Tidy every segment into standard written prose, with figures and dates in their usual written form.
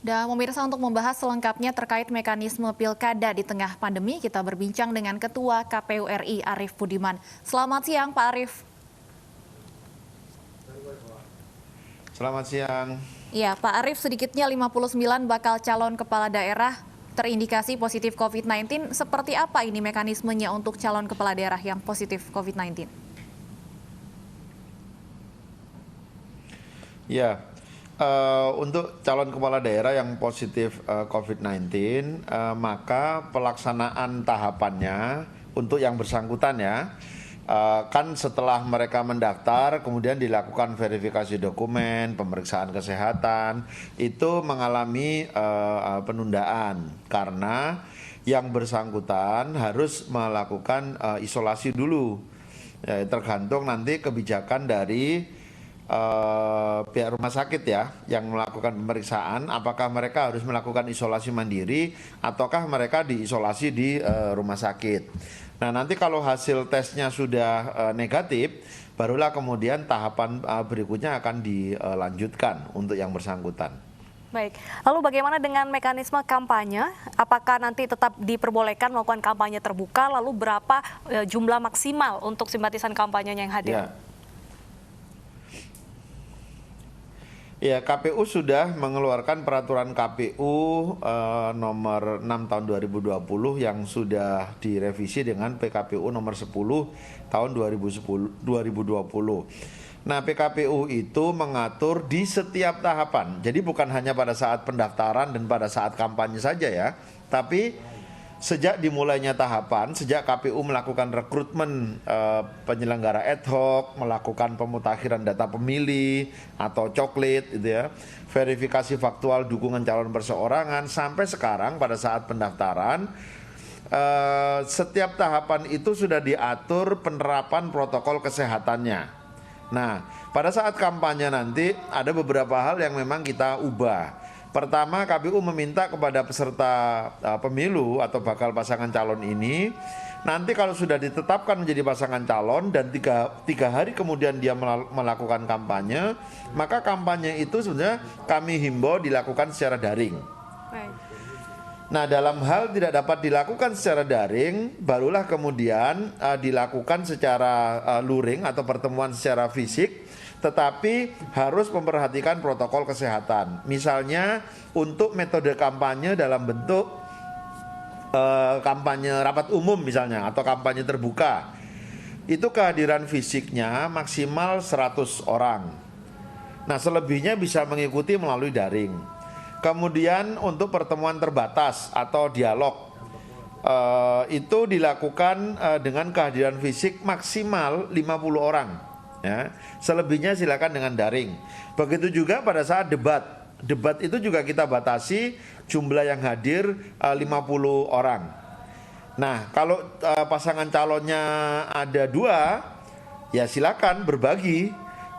Dan pemirsa, untuk membahas selengkapnya terkait mekanisme pilkada di tengah pandemi, kita berbincang dengan Ketua KPU RI Arief Budiman. Selamat siang Pak Arief. Selamat siang. Ya, Pak Arief, sedikitnya 59 bakal calon kepala daerah terindikasi positif COVID-19. Seperti apa ini mekanismenya untuk calon kepala daerah yang positif COVID-19? Ya, untuk calon kepala daerah yang positif COVID-19, maka pelaksanaan tahapannya untuk yang bersangkutan ya, kan setelah mereka mendaftar, kemudian dilakukan verifikasi dokumen, pemeriksaan kesehatan, itu mengalami penundaan karena yang bersangkutan harus melakukan isolasi dulu. Ya, tergantung nanti kebijakan dari pihak rumah sakit ya yang melakukan pemeriksaan, apakah mereka harus melakukan isolasi mandiri ataukah mereka diisolasi di rumah sakit. Nah, nanti kalau hasil tesnya sudah negatif, barulah kemudian tahapan berikutnya akan dilanjutkan untuk yang bersangkutan. Baik, lalu bagaimana dengan mekanisme kampanye? Apakah nanti tetap diperbolehkan melakukan kampanye terbuka? Lalu berapa jumlah maksimal untuk simpatisan kampanyenya yang hadir? Ya, KPU sudah mengeluarkan peraturan KPU nomor 6 tahun 2020 yang sudah direvisi dengan PKPU nomor 10 tahun 2020. Nah, PKPU itu mengatur di setiap tahapan. Jadi bukan hanya pada saat pendaftaran dan pada saat kampanye saja ya, tapi sejak dimulainya tahapan, sejak KPU melakukan rekrutmen penyelenggara ad hoc, melakukan pemutakhiran data pemilih atau coklit gitu ya, verifikasi faktual dukungan calon perseorangan, sampai sekarang pada saat pendaftaran, setiap tahapan itu sudah diatur penerapan protokol kesehatannya. Nah, pada saat kampanye nanti ada beberapa hal yang memang kita ubah. Pertama, KPU meminta kepada peserta pemilu atau bakal pasangan calon ini, nanti kalau sudah ditetapkan menjadi pasangan calon dan tiga hari kemudian dia melakukan kampanye, maka kampanye itu sebenarnya kami himbau dilakukan secara daring. Nah, dalam hal tidak dapat dilakukan secara daring, barulah kemudian dilakukan secara luring atau pertemuan secara fisik, tetapi harus memperhatikan protokol kesehatan. Misalnya untuk metode kampanye dalam bentuk kampanye rapat umum misalnya atau kampanye terbuka, itu kehadiran fisiknya maksimal 100 orang. Nah, selebihnya bisa mengikuti melalui daring. Kemudian untuk pertemuan terbatas atau dialog, itu dilakukan dengan kehadiran fisik maksimal 50 orang. Ya, selebihnya silakan dengan daring. Begitu juga pada saat debat. Debat itu juga kita batasi jumlah yang hadir 50 orang. Nah, kalau pasangan calonnya ada 2, ya silakan berbagi.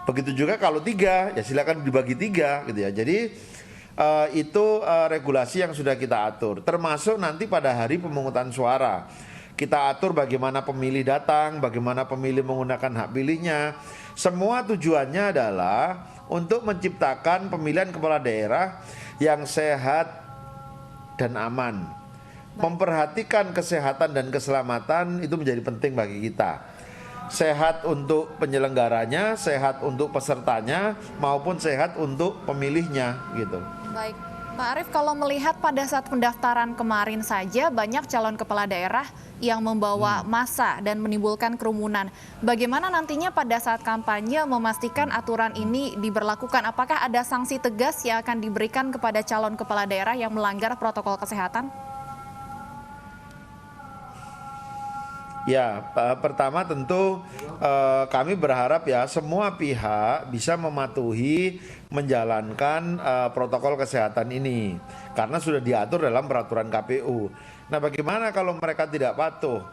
Begitu juga kalau 3, ya silakan dibagi 3 gitu ya. Jadi itu regulasi yang sudah kita atur. Termasuk nanti pada hari pemungutan suara. Kita atur bagaimana pemilih datang, bagaimana pemilih menggunakan hak pilihnya. Semua tujuannya adalah untuk menciptakan pemilihan kepala daerah yang sehat dan aman. Memperhatikan kesehatan dan keselamatan itu menjadi penting bagi kita. Sehat untuk penyelenggaranya, sehat untuk pesertanya, maupun sehat untuk pemilihnya gitu. Baik, Pak Arief, kalau melihat pada saat pendaftaran kemarin saja banyak calon kepala daerah yang membawa massa dan menimbulkan kerumunan. Bagaimana nantinya pada saat kampanye memastikan aturan ini diberlakukan? Apakah ada sanksi tegas yang akan diberikan kepada calon kepala daerah yang melanggar protokol kesehatan? Ya, pertama tentu kami berharap ya semua pihak bisa mematuhi menjalankan protokol kesehatan ini karena sudah diatur dalam peraturan KPU. Nah, bagaimana kalau mereka tidak patuh?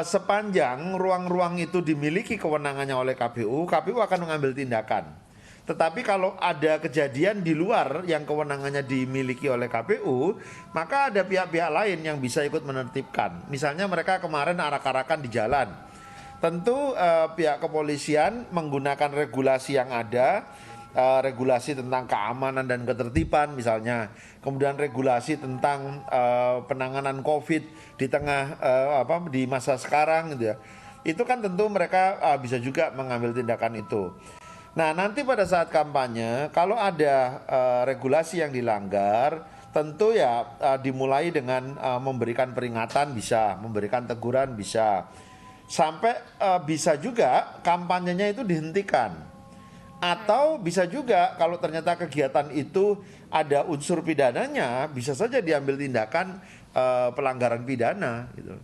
Sepanjang ruang-ruang itu dimiliki kewenangannya oleh KPU, KPU akan mengambil tindakan. Tetapi kalau ada kejadian di luar yang kewenangannya dimiliki oleh KPU, maka ada pihak-pihak lain yang bisa ikut menertibkan. Misalnya mereka kemarin arak-arakan di jalan. Tentu pihak kepolisian menggunakan regulasi yang ada, regulasi tentang keamanan dan ketertiban misalnya, kemudian regulasi tentang penanganan COVID di tengah di masa sekarang gitu ya. Itu kan tentu mereka bisa juga mengambil tindakan itu. Nah, nanti pada saat kampanye kalau ada regulasi yang dilanggar, tentu ya dimulai dengan memberikan peringatan bisa, memberikan teguran bisa. Sampai bisa juga kampanyenya itu dihentikan. Atau bisa juga kalau ternyata kegiatan itu ada unsur pidananya, bisa saja diambil tindakan pelanggaran pidana gitu.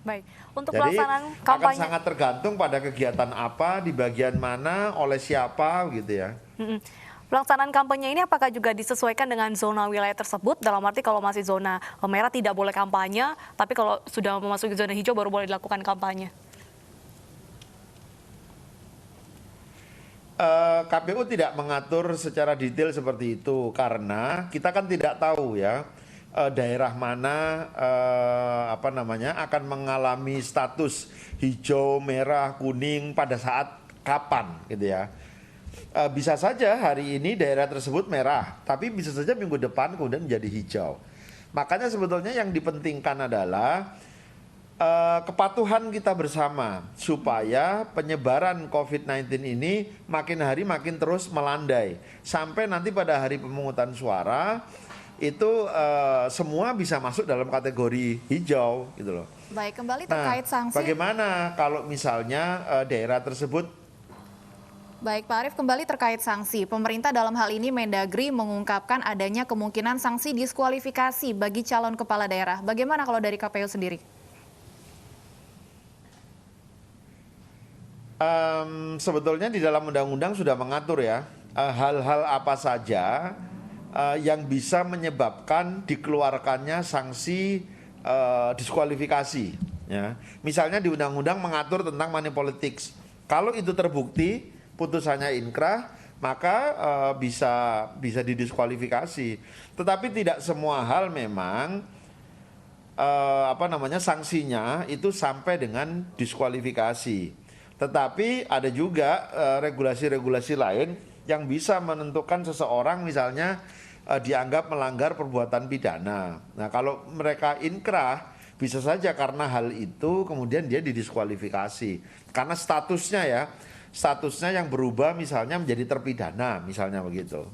Baik, untuk Jadi pelaksanaan akan kampanye sangat tergantung pada kegiatan apa, di bagian mana, oleh siapa gitu ya. Pelaksanaan kampanye ini apakah juga disesuaikan dengan zona wilayah tersebut? Dalam arti kalau masih zona merah tidak boleh kampanye, tapi kalau sudah memasuki zona hijau baru boleh dilakukan kampanye. KPU tidak mengatur secara detail seperti itu karena kita kan tidak tahu ya daerah mana akan mengalami status hijau, merah, kuning pada saat kapan gitu ya. Bisa saja hari ini daerah tersebut merah, tapi bisa saja minggu depan kemudian menjadi hijau. Makanya sebetulnya yang dipentingkan adalah kepatuhan kita bersama supaya penyebaran COVID-19 ini makin hari makin terus melandai sampai nanti pada hari pemungutan suara itu semua bisa masuk dalam kategori hijau gitu loh. Baik, kembali terkait sanksi. Bagaimana kalau misalnya daerah tersebut? Baik, Pak Arief, kembali terkait sanksi. Pemerintah dalam hal ini Mendagri mengungkapkan adanya kemungkinan sanksi diskualifikasi bagi calon kepala daerah. Bagaimana kalau dari KPU sendiri? Sebetulnya di dalam undang-undang sudah mengatur ya hal-hal apa saja yang bisa menyebabkan dikeluarkannya sanksi diskualifikasi. Ya. Misalnya di undang-undang mengatur tentang money politics. Kalau itu terbukti putusannya inkrah, maka bisa didiskualifikasi. Tetapi tidak semua hal memang sanksinya itu sampai dengan diskualifikasi. Tetapi ada juga regulasi-regulasi lain yang bisa menentukan seseorang misalnya dianggap melanggar perbuatan pidana. Nah, kalau mereka inkrah bisa saja karena hal itu kemudian dia didiskualifikasi. Karena statusnya yang berubah misalnya menjadi terpidana, misalnya begitu.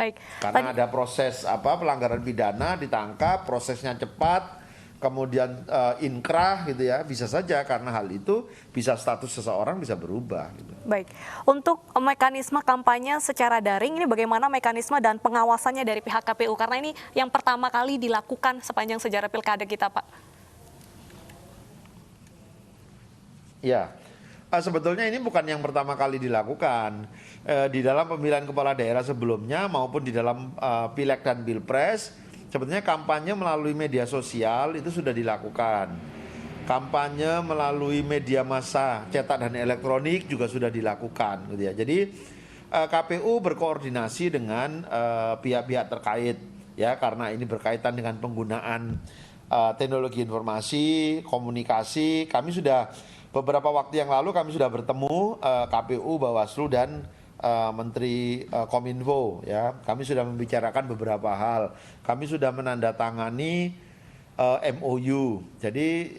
Baik. Karena ada proses pelanggaran pidana, ditangkap, prosesnya cepat, kemudian inkrah gitu ya, bisa saja karena hal itu bisa status seseorang bisa berubah gitu. Baik, untuk mekanisme kampanye secara daring ini bagaimana mekanisme dan pengawasannya dari pihak KPU? Karena ini yang pertama kali dilakukan sepanjang sejarah pilkada kita, Pak. Ya, sebetulnya ini bukan yang pertama kali dilakukan. Di dalam pemilihan kepala daerah sebelumnya maupun di dalam pileg dan pilpres, sebetulnya kampanye melalui media sosial itu sudah dilakukan. Kampanye melalui media massa, cetak dan elektronik juga sudah dilakukan gitu ya. Jadi KPU berkoordinasi dengan pihak-pihak terkait ya, karena ini berkaitan dengan penggunaan teknologi informasi, komunikasi. Kami sudah beberapa waktu yang lalu kami sudah bertemu KPU, Bawaslu dan Menteri Kominfo ya. Kami sudah membicarakan beberapa hal. Kami sudah menandatangani MOU. Jadi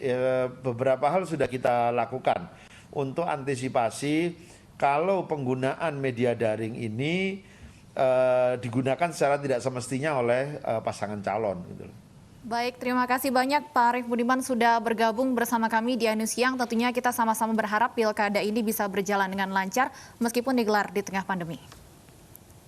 beberapa hal sudah kita lakukan untuk antisipasi kalau penggunaan media daring ini digunakan secara tidak semestinya oleh pasangan calon gitu. Baik, terima kasih banyak Pak Arief Budiman sudah bergabung bersama kami di News Siang. Tentunya kita sama-sama berharap pilkada ini bisa berjalan dengan lancar meskipun digelar di tengah pandemi.